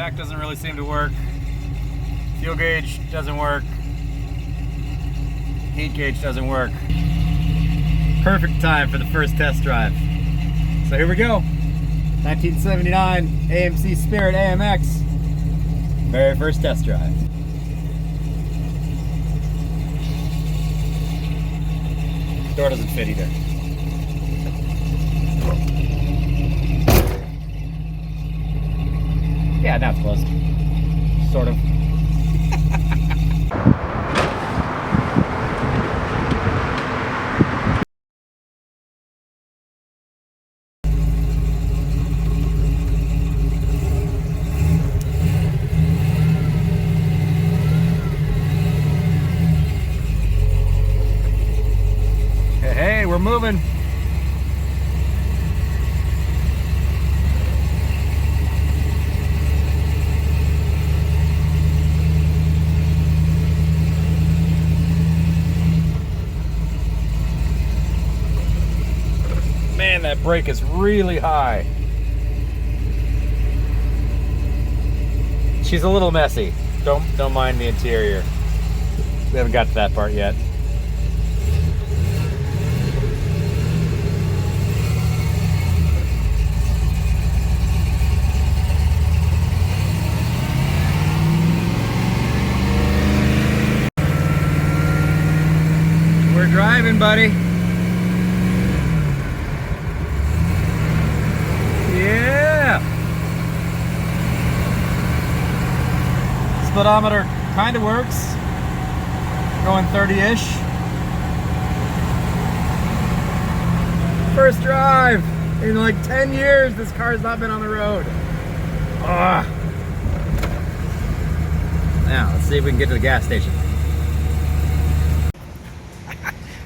Tach doesn't really seem to work. Fuel gauge doesn't work. Heat gauge doesn't work. Perfect time for the first test drive. So here we go. 1979 AMC Spirit AMX. Very first test drive. Door doesn't fit either. Yeah, now it's closed. Sort of. Hey, we're moving. Man, that brake is really high. She's a little messy. Don't mind the interior. We haven't got to that part yet. We're driving, buddy. Yeah. Speedometer kind of works. Going 30-ish. First drive in like 10 years. This car's not been on the road. Ugh. Now let's see if we can get to the gas station.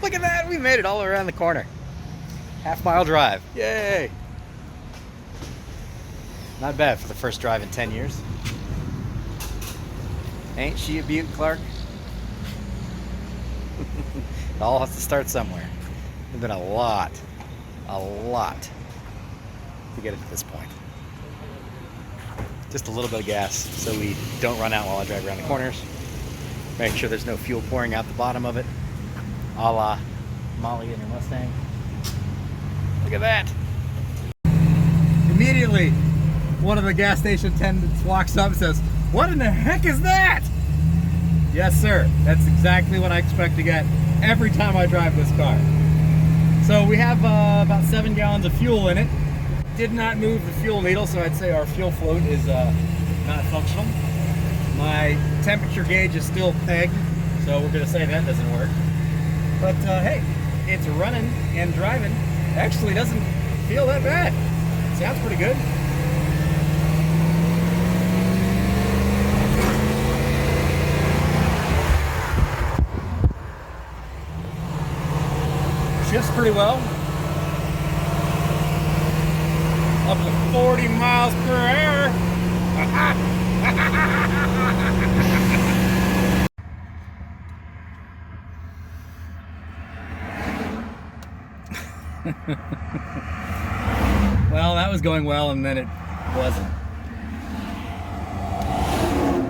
Look at that, we made it all around the corner. Half-mile drive, yay! Not bad for the first drive in 10 years. Ain't she a beaut, Clark? It all has to start somewhere. There's been a lot to get it to this point. Just a little bit of gas so we don't run out while I drive around the corners. Make sure there's no fuel pouring out the bottom of it. A la Molly and her Mustang. Look at that. Immediately, one of the gas station attendants walks up and says, "What in the heck is that?" Yes, sir. That's exactly what I expect to get every time I drive this car. So we have about 7 gallons of fuel in it. Did not move the fuel needle, so I'd say our fuel float is not functional. My temperature gauge is still pegged, so we're going to say that doesn't work. But hey, it's running and driving. Actually doesn't feel that bad. Sounds pretty good. Shifts pretty well. Up to 40 miles per hour. Well, that was going well, and then it wasn't.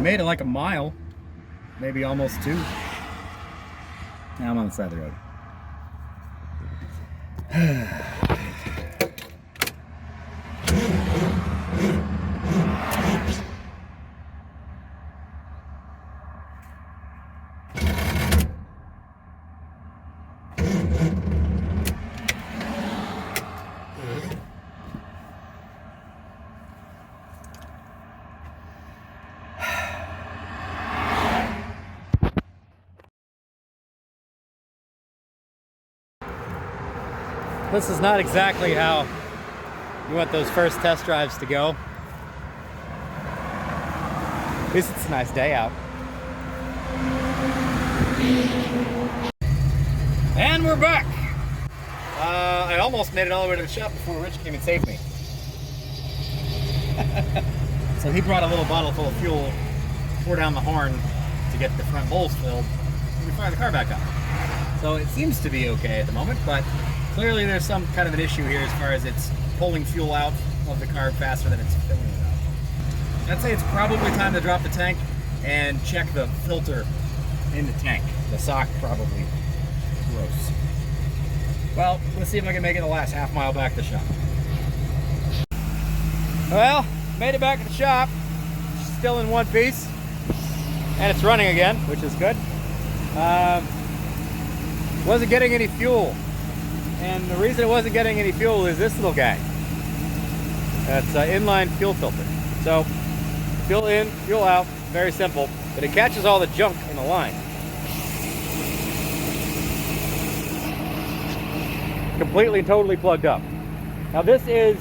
Made it like a mile, maybe almost 2. Now I'm on the side of the road. This is not exactly how you want those first test drives to go. At least it's a nice day out. And we're back. I almost made it all the way to the shop before Rich came and saved me. So he brought a little bottle full of fuel, tore down the horn to get the front bowls filled, and we fired the car back up. So it seems to be okay at the moment, but clearly there's some kind of an issue here as far as it's pulling fuel out of the car faster than it's filling it out. I'd say it's probably time to drop the tank and check the filter in the tank. The sock probably gross. Well, let's see if I can make it the last half mile back to the shop. Well, made it back to the shop. Still in one piece. And it's running again, which is good. Wasn't getting any fuel. And the reason it wasn't getting any fuel is this little guy. That's an inline fuel filter. So, fuel in, fuel out, very simple. But it catches all the junk in the line. Completely and totally plugged up. Now this is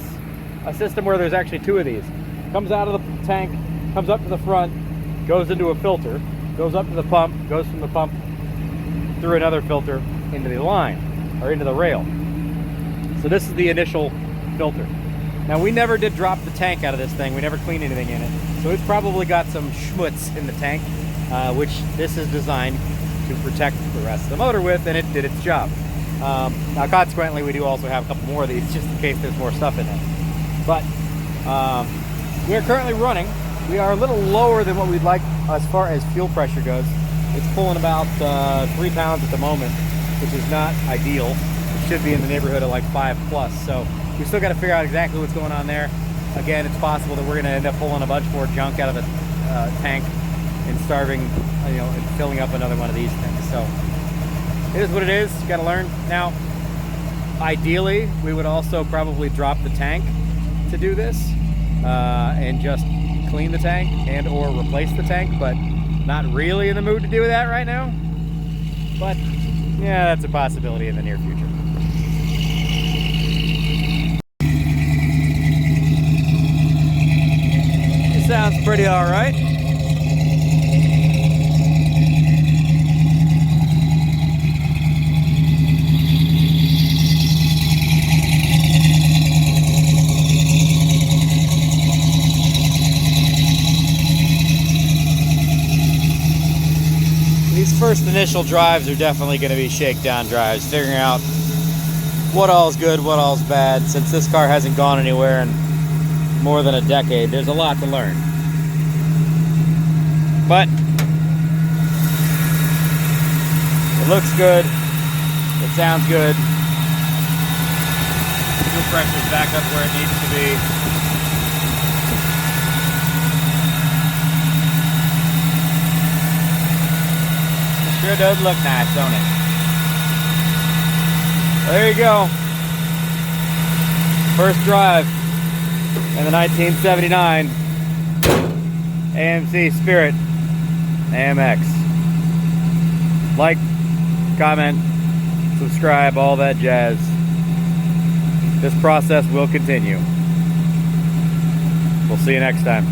a system where there's actually two of these. Comes out of the tank, comes up to the front, goes into a filter, goes up to the pump, goes from the pump through another filter into the line, or into the rail. So this is the initial filter. Now we never did drop the tank out of this thing, we never cleaned anything in it. So it's probably got some schmutz in the tank, which this is designed to protect the rest of the motor with, and it did its job. Now consequently we do also have a couple more of these just in case there's more stuff in it. But we are currently running. We are a little lower than what we'd like as far as fuel pressure goes. It's pulling about 3 pounds at the moment, which is not ideal. It should be in the neighborhood of like 5+. So we still got to figure out exactly what's going on there. Again, it's possible that we're going to end up pulling a bunch more junk out of the tank and starving, and filling up another one of these things. So it is what it is. You got to learn. Now, ideally, we would also probably drop the tank to do this and just clean the tank and or replace the tank, but not really in the mood to do that right now. But yeah, that's a possibility in the near future. It sounds pretty all right. First initial drives are definitely going to be shakedown drives, figuring out what all's good, what all's bad. Since this car hasn't gone anywhere in more than a decade, there's a lot to learn. But it looks good, it sounds good. Fuel pressure's back up where it needs to be. Sure does look nice, don't it? There you go. First drive in the 1979 AMC Spirit AMX. Like, comment, subscribe, all that jazz. This process will continue. We'll see you next time.